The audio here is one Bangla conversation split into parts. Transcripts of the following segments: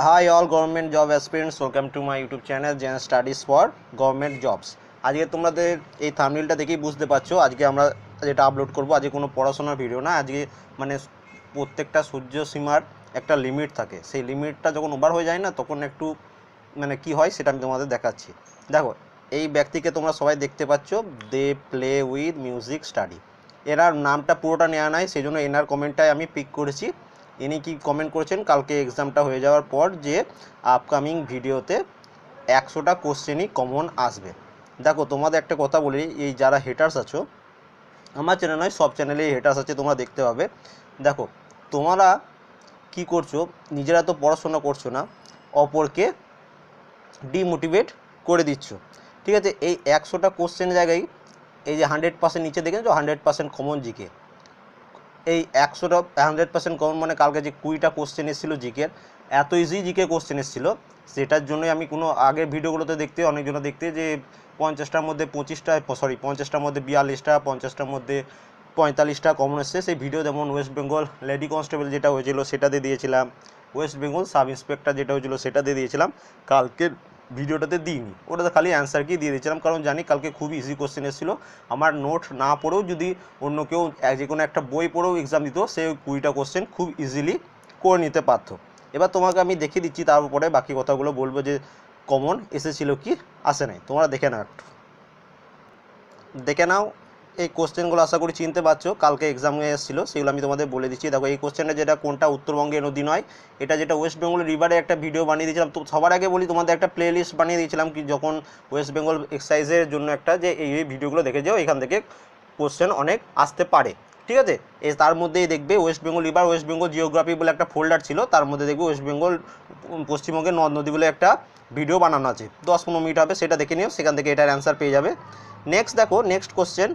Hi all government job aspirants, welcome to my YouTube channel Gen Studies for Government Jobs। আজকে তোমাদের এই থাম্বনেলটা দেখেই বুঝতে পারছো আজকে আমরা যেটা আপলোড করব আজকে কোনো পড়াশোনার ভিডিও না। আজকে মানে প্রত্যেকটা সূর্য সীমার একটা লিমিট থাকে, সেই লিমিটটা যখন ওভার হয়ে যায় না তখন একটু মানে কি হয় সেটা আমি তোমাদের দেখাচ্ছি। দেখো এই ব্যক্তিকে তোমরা সবাই দেখতে পাচ্ছ, they play with music study. এনার নামটা পুরোটা নেওয়া নাই, সেই জন্য এনার কমেন্টটাই আমি পিক করেছি। ইনি কি কমেন্ট করেছেন কালকে এক্সামটা হয়ে যাওয়ার পর যে আপকামিং ভিডিওতে 100টা কোশ্চেনই কমন আসবে। দেখো তোমাদের একটা কথা বলি, এই যারা হেটার্স আছো, আমার চ্যানেল নয় সব চ্যানেলেই হেটার্স আছে, তোমরা দেখতে পাবে। দেখো তোমরা কি করছো, নিজেরা তো পড়াশোনা করছো না, অপরকে ডিমোটিভেট করে দিচ্ছ। ঠিক আছে, এই 100টা কোশ্চেনের জায়গায় এই যে 100% নিচে দেখেছো 100% কমন জিকে, এই 100টা 100% কমন মানে কালকে যে 20টা কোশ্চেন এসেছিলো জিকের, এত ইজি জিকে কোশ্চেন এসেছিলো, সেটার জন্যই আমি কোনো আগের ভিডিওগুলোতে দেখতে অনেকজনে দেখতে যে 50টার মধ্যে 50টার মধ্যে 42টা, 50টার মধ্যে 45টা কমন এসছে। সেই ভিডিও যেমন ওয়েস্ট বেঙ্গল লেডি কনস্টেবল যেটা হয়েছিল সেটাতে দিয়েছিলাম, ওয়েস্ট বেঙ্গল সাব ইন্সপেক্টর যেটা হয়েছিল সেটাতে দিয়েছিলাম, কালকের ভিডিওটাতে দিইনি, ওটাতে খালি অ্যান্সার কি দিয়ে দিয়েছিলাম, কারণ জানি কালকে খুবই ইজি কোশ্চেন এসেছিলো। আমার নোট না পড়েও যদি অন্য কেউ যে কোনো একটা বই পড়েও এক্সাম দিত, সে 20টা কোশ্চেন খুব ইজিলি করে নিতে পারতো। এবার তোমাকে আমি দেখিয়ে দিচ্ছি, তারপরে বাকি কথাগুলো বলবো যে কমন এসেছিলো কি আসে নাই। তোমরা দেখে নাও, একটু দেখে নাও। এই কোশ্চেনগুলো আশা করি চিনতে পারছো, কালকে এক্সামে এসেছিলো, সেগুলো আমি তোমাদের বলে দিচ্ছি। দেখো এই কোশ্চেনটা যেটা কোনটা উত্তরবঙ্গের নদী নয়, এটা যেটা ওয়েস্ট বেঙ্গল রিভারে একটা ভিডিও বানিয়ে দিয়েছিলাম। তো সবার আগে বলি তোমাদের একটা প্লে লিস্ট বানিয়ে দিয়েছিলাম কি যখন ওয়েস্ট বেঙ্গল এক্সারসাইজের জন্য একটা, যে এই ভিডিওগুলো দেখে যাও, এখান থেকে কোশ্চেন অনেক আসতে পারে। ঠিক আছে, এই তার মধ্যেই দেখবে West Bengal river, West Bengal geography বলে একটা ফোল্ডার ছিল, তার মধ্যে দেখবে ওয়েস্ট বেঙ্গল পশ্চিমবঙ্গের নদ নদী বলে একটা ভিডিও বানানো আছে, 10-15 মিনিট হবে, সেটা দেখে নিও, সেখান থেকে এটার অ্যান্সার পেয়ে যাবে। নেক্সট দেখো, নেক্সট কোশ্চেন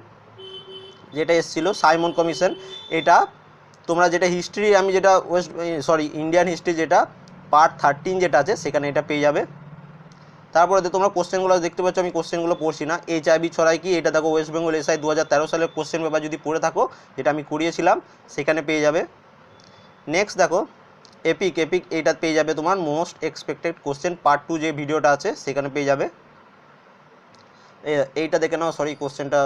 যেটা এসেছিলো সাইমন কমিশন, এটা তোমরা যেটা হিস্ট্রি, আমি যেটা ইন্ডিয়ান হিস্ট্রি যেটা পার্ট 13 যেটা আছে সেখানে এটা পেয়ে যাবে। তারপরে তোমরা কোশ্চেনগুলো দেখতে পাচ্ছ, আমি কোশ্চেনগুলো পড়ছি না। HIV ছড়াই কি, এটা দেখো ওয়েস্ট বেঙ্গল SI 2013 সালের কোশ্চেন পেপার যদি পড়ে থাকো, যেটা আমি করিয়েছিলাম, সেখানে পেয়ে যাবে। নেক্সট দেখো এপিক, এইটা পেয়ে যাবে তোমার মোস্ট এক্সপেক্টেড কোশ্চেন পার্ট 2 যে ভিডিওটা আছে সেখানে পেয়ে যাবে। এইটা দেখে নাও, কোশ্চেনটা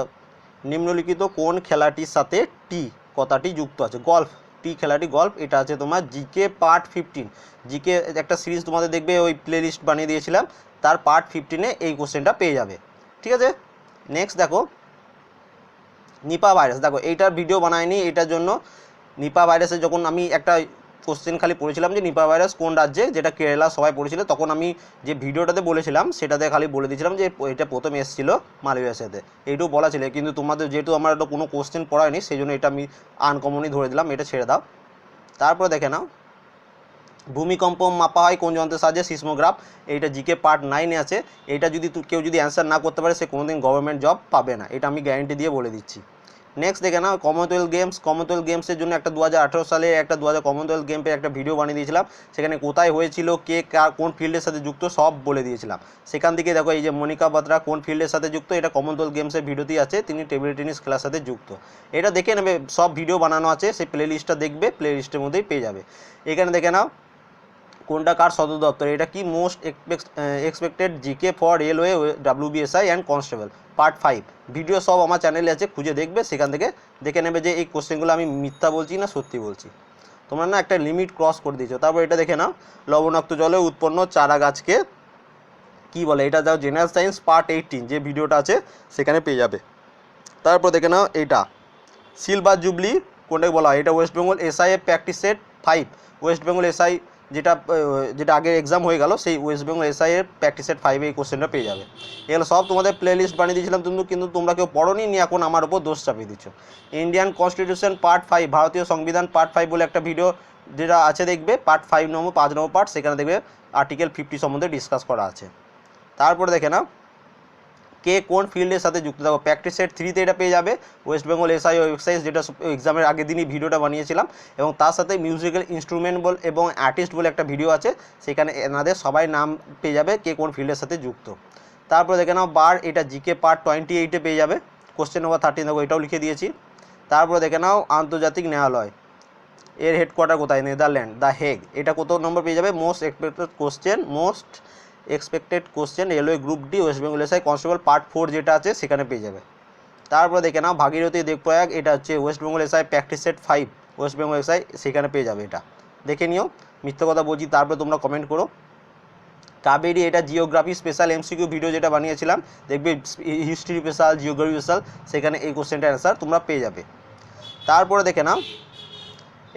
নিম্নলিখিত কোন খেলাটির সাথে টি কথাটি যুক্ত আছে, গল্ফ, টি খেলাটি গল্ফ, এটা আছে তোমার জিকে পার্ট 15। জিকে একটা সিরিজ তোমাদের দেখবে, ওই প্লে লিস্ট বানিয়ে দিয়েছিলাম, তার পার্ট 15-এ এই কোশ্চেনটা পেয়ে যাবে। ঠিক আছে, নেক্সট দেখো নিপা ভাইরাস, দেখো এইটার ভিডিও বানায়নি, এটার জন্য নিপা ভাইরাসে যখন আমি একটা কোশ্চেন খালি পড়েছিলাম যে নিপা ভাইরাস কোন রাজ্যে, যেটা কেরালা সবাই পড়েছিল, তখন আমি যে ভিডিওটাতে বলেছিলাম সেটাতে খালি বলে দিয়েছিলাম যে এটা প্রথমে এসেছিলো মালয়েশিয়াতে, এইটুকু বলা ছিল। কিন্তু তোমাদের যেহেতু আমার এটা কোনো কোশ্চেন পড়ায়নি, সেই জন্য এটা আমি আনকমনই ধরে দিলাম, এটা ছেড়ে দাও। তারপরে দেখে নাও ভূমিকম্প মাপা হয় কোন যন্ত্রের সাহায্যে, সিসমোগ্রাফ, এইটা জিকে পার্ট 9-এ আছে। এইটা যদি কেউ যদি অ্যান্সার না করতে পারে সে কোনোদিন গভর্নমেন্ট জব পাবে না, এটা আমি গ্যারেন্টি দিয়ে বলে দিচ্ছি। নেক্সট দেখে নাও কমনওয়েলথ গেমস, কমনওয়েলথ গেমসের জন্য একটা 2018 সালে একটা কমনওয়েলথ গেমসের একটা ভিডিও বানিয়ে দিয়েছিলাম, সেখানে কোথায় হয়েছিল, কে কোন ফিল্ডের সাথে যুক্ত সব বলে দিয়েছিলাম। সেখান থেকে দেখো এই যে মনিকা বাত্রা কোন ফিল্ডের সাথে যুক্ত, এটা কমনওয়েলথ গেমসের ভিডিওতেই আছে, তিনি টেবিল টেনিস খেলার সাথে যুক্ত। এটা দেখে নেবে, সব ভিডিও বানানো আছে, সেই প্লে লিস্টটা দেখবে, প্লে লিস্টের মধ্যেই পেয়ে যাবে। এখানে দেখে নাও কোনটা কার সদর দপ্তর, এটা কি most expected GK for railway WBSI and constable part 5, video সব আমার চ্যানেলে আছে, খুঁজে দেখবে, সেখান থেকে দেখে নেবে যে এই কোশ্চেনগুলো আমি মিথ্যা বলছি না সত্যি বলছি। তোমরা না একটা লিমিট ক্রস করে দিয়েছো। তারপর এটা দেখে নাও লবণাক্ত জলে উৎপন্ন চারা গাছকে কি বলে, এটা যাও জেনারেল সায়েন্স পার্ট 18 যে ভিডিওটা আছে সেখানে পেয়ে যাবে। তারপর দেখে নাও এইটা সিলভার জুবলি কোনটাকে বলা হয়, এটা ওয়েস্ট বেঙ্গল SI এর practice set 5, West Bengal SI যেটা যেটা আগে এক্সাম হয়ে গেল, সেই ওয়েস্ট বেঙ্গল SI এর প্র্যাকটিস সেট 5 এই কোশ্চেনটা পেয়ে যাবে। এগুলো সব তোমাদের প্লে লিস্ট বানিয়ে দিয়েছিলাম, কিন্তু তোমরা কেউ পড়োনি, নিয়ে এখন আমার উপর দোষ চাপিয়ে দিচ্ছ। ইন্ডিয়ান কনস্টিটিউশন পার্ট 5, ভারতীয় সংবিধান পার্ট 5 বলে একটা ভিডিও যেটা আছে দেখবে, পার্ট 5 নম্বর 5 নম্বর পার্ট, সেখানে দেখবে আর্টিকেল 50 সম্বন্ধে ডিসকাস করা আছে। তারপরে দেখে নাও কে কোন ফিল্ডের সাথে যুক্ত, থাকো প্র্যাকটিস সেট 3-তে এটা পেয়ে যাবে, ওয়েস্ট বেঙ্গল SI ওয়েবসাইট যেটা এক্সামের আগের দিনই ভিডিওটা বানিয়েছিলাম, এবং তার সাথে মিউজিক্যাল ইনস্ট্রুমেন্ট এবং আর্টিস্ট বলে একটা ভিডিও আছে, সেখানে এনাদের সবাই নাম পেয়ে যাবে কে কোন ফিল্ডের সাথে যুক্ত। তারপরে দেখে নাও বার, এটা জিকে পার্ট 28-এ পেয়ে যাবে, কোশ্চেন নম্বর 13 দেখো এটাও লিখে দিয়েছি। তারপরে দেখে নাও আন্তর্জাতিক ন্যায়ালয়, এর হেডকোয়ার্টার কোথায়? Netherland, the Hague. এটা কত নম্বর পেয়ে যাবে? Most expected question railway group D West Bengal SI constable part 4 যেটা আছে সেখানে পেয়ে যাবে। তারপরে দেখে নাও ভাগীরথী দেবপ্রয়াগ, এটা হচ্ছে West Bengal SI practice set 5 West Bengal SI, সেখানে পেয়ে যাবে। এটা দেখে নিও, মিথ্যে কথা বলছি তারপরে তোমরা কমেন্ট করো। কাবেরি, এটা জিওগ্রাফি স্পেশাল এমসিকিউ ভিডিও যেটা বানিয়েছিলাম, দেখবে হিস্ট্রি স্পেশাল, জিওগ্রাফি স্পেশাল, সেখানে এই কোশ্চেনটার অ্যান্সার তোমরা পেয়ে যাবে। তারপরে দেখে নাও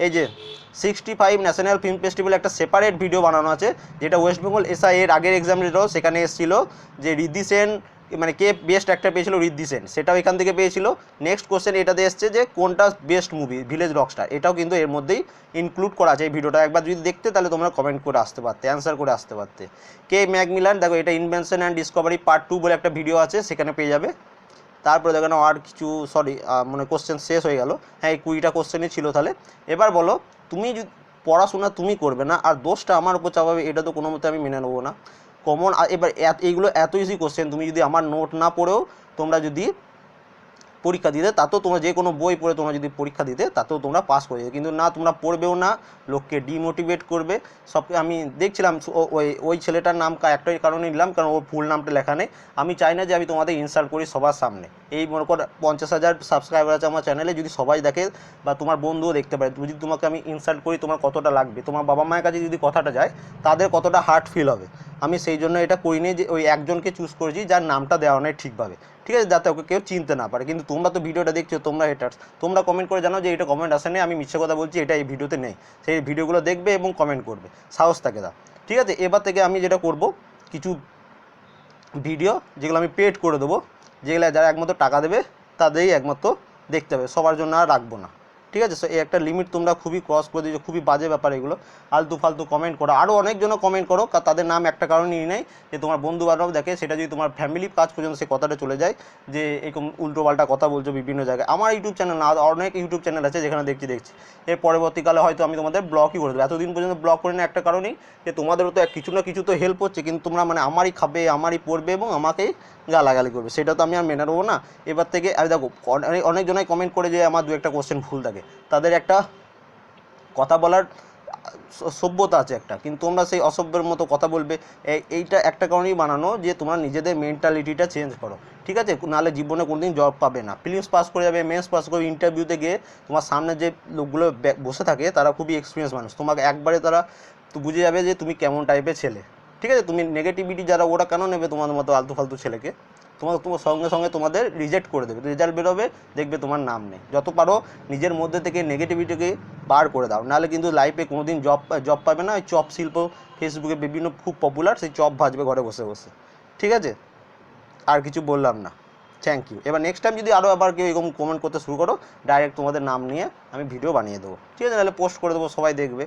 এই যে 65 ন্যাশনাল ফিল্ম ফেস্টিভ্যাল একটা সেপারেট ভিডিও বানানো আছে, যেটা ওয়েস্ট বেঙ্গল এসআই এর আগের এক্সাম রেজাল্ট, সেখানে এসেছিলো যে ঋদ্ধি সেন মানে কে বেস্ট অ্যাক্টর পেয়েছিল, ঋদ্ধি সেন, সেটাও এখান থেকে পেয়েছিল। নেক্সট কোশ্চেন এটাতে এসছে যে কোনটা বেস্ট মুভি, ভিলেজ রকস্টার, এটাও কিন্তু এর মধ্যেই ইনক্লুড করা আছে। এই ভিডিওটা একবার যদি দেখতে তাহলে তোমরা কমেন্ট করে আসতে পারতে, অ্যান্সার করে আসতে পারতে। কে ম্যাকমিলান, দেখো এটা ইনভেনশন অ্যান্ড ডিসকভারি পার্ট 2 বলে একটা ভিডিও আছে, সেখানে পেয়ে যাবে। তারপরে দেখো না আর কিছু, সরি মানে কোশ্চেন শেষ হয়ে গেল। হ্যাঁ, এই 20টা কোশ্চেনই ছিল। তাহলে এবার বলো, তুমি যদি পড়াশোনা তুমি করবে না আর দোষটা আমার উপর চাপাবে, এটা তো কোনো মতে আমি মেনে নেবো না। কমন এবার এইগুলো এত ইজি কোশ্চেন, তুমি যদি আমার নোট না পড়েও তোমরা যদি পরীক্ষা দিতে, তাতেও তোমরা যে কোনো বই পড়ে তোমরা যদি পরীক্ষা দিতে তাতেও তোমরা পাস করে যাবে। কিন্তু না, তোমরা পড়বেও না, লোককে ডিমোটিভেট করবে সব। আমি দেখছিলাম ওই ছেলেটার নাম একটাই কারণে নিলাম, কারণ ওর ফুল নামটা লেখা নেই। আমি চাই না যে আমি তোমাদের ইনসাল্ট করি সবার সামনে। এই মনে করো 50,000 সাবস্ক্রাইবার আছে আমার চ্যানেলে, যদি সবাই দেখে বা তোমার বন্ধুও দেখতে পারে, যদি তোমাকে আমি ইনসাল্ট করি তোমার কতটা লাগবে, তোমার বাবা মায়ের কাছে যদি কথাটা যায় তাদের কতটা হার্ট ফিল হবে। আমি সেই জন্য এটা করিনি, যে ওই একজনকে চুজ করেছি যার নামটা দেওয়া নেই ঠিকভাবে, ঠিক আছে, যাতে ওকে কেউ চিনতে না পারে। কিন্তু তোমরা তো ভিডিওটা দেখছো, তোমরা হেটার্স, তোমরা কমেন্ট করে জানো যে এটা কমেন্ট আসে নেই, আমি মিথ্যে কথা বলছি, এটা এই ভিডিওতে নেই। সেই ভিডিওগুলো দেখবে এবং কমেন্ট করবে, সাহস থাকে দা, ঠিক আছে। এবার থেকে আমি যেটা করব, কিছু ভিডিও যেগুলো আমি পেড করে দেবো, যেগুলো যারা একমাত্র টাকা দেবে তাদেরই একমাত্র দেখতে হবে, সবার জন্য আর রাখবো না, ঠিক আছে। সো এই একটা লিমিট তোমরা খুবই ক্রস করে দিয়েছো, খুবই বাজে ব্যাপার এগুলো। আলতু ফালতু কমেন্ট করো, আরও অনেকজনও কমেন্ট করো, তাদের নাম একটা কারণেই নেই যে তোমার বন্ধু বান্ধব দেখে, সেটা যদি তোমার ফ্যামিলি কাজ পর্যন্ত সে কথাটা চলে যায় যে এরকম উল্টোপাল্টা কথা বলছো বিভিন্ন জায়গায়। আমার ইউটিউব চ্যানেল না, অনেক ইউটিউব চ্যানেল আছে যেখানে দেখছি এর পরবর্তীকালে হয়তো আমি তোমাদের ব্লকই করে দেবো। এতদিন পর্যন্ত ব্লক করে না একটা কারণেই, যে তোমাদেরও তো কিছু না কিছু তো হেল্প হচ্ছে, কিন্তু তোমরা মানে আমারই খাবে, আমারই পড়বে এবং আমাকেই গালাগালি করবে, সেটা তো আমি আর মেনে নেবো না। এবার থেকে আমি দেখো অনেকজনাই কমেন্ট করে যে আমার 2-1টা কোশ্চেন ভুল থাকে, তাদের একটা কথা বলার সভ্যতা আছে একটা, কিন্তু তোমরা সেই অসভ্যের মতো কথা বলবে। এইটা একটা কারণেই বানানো, যে তোমরা নিজেদের মেন্টালিটিটা চেঞ্জ করো, ঠিক আছে, নাহলে জীবনে কোনোদিন জব পাবে না। প্রিলিমস পাস করে যাবে, মেন্স পাস করবে, ইন্টারভিউতে গিয়ে তোমার সামনে যে লোকগুলো বসে থাকে তারা খুবই এক্সপিরিয়েন্স মানুষ, তোমাকে একবারে তারা তো বুঝে যাবে যে তুমি কেমন টাইপের ছেলে, ঠিক আছে। তুমি নেগেটিভিটি যারা, ওরা কেন নেবে তোমাদের মতো আলতু ফালতু ছেলেকে, তোমার সঙ্গে সঙ্গে তোমাদের রিজেক্ট করে দেবে, রেজাল্ট বেরোবে দেখবে তোমার নাম নেই। যত পারো নিজের মধ্যে থেকে নেগেটিভিটিকে বার করে দাও, নাহলে কিন্তু লাইফে কোনো দিন জব পাবে না। ওই চপ শিল্প ফেসবুকে বিভিন্ন খুব পপুলার, সেই চপ ভাজবে ঘরে বসে বসে, ঠিক আছে। আর কিছু বললাম না, থ্যাংক ইউ। এবার নেক্সট টাইম যদি আরও আবার কেউ এরকম কমেন্ট করতে শুরু করো, ডাইরেক্ট তোমাদের নাম নিয়ে আমি ভিডিও বানিয়ে দেবো, ঠিক আছে, তাহলে পোস্ট করে দেবো, সবাই দেখবে।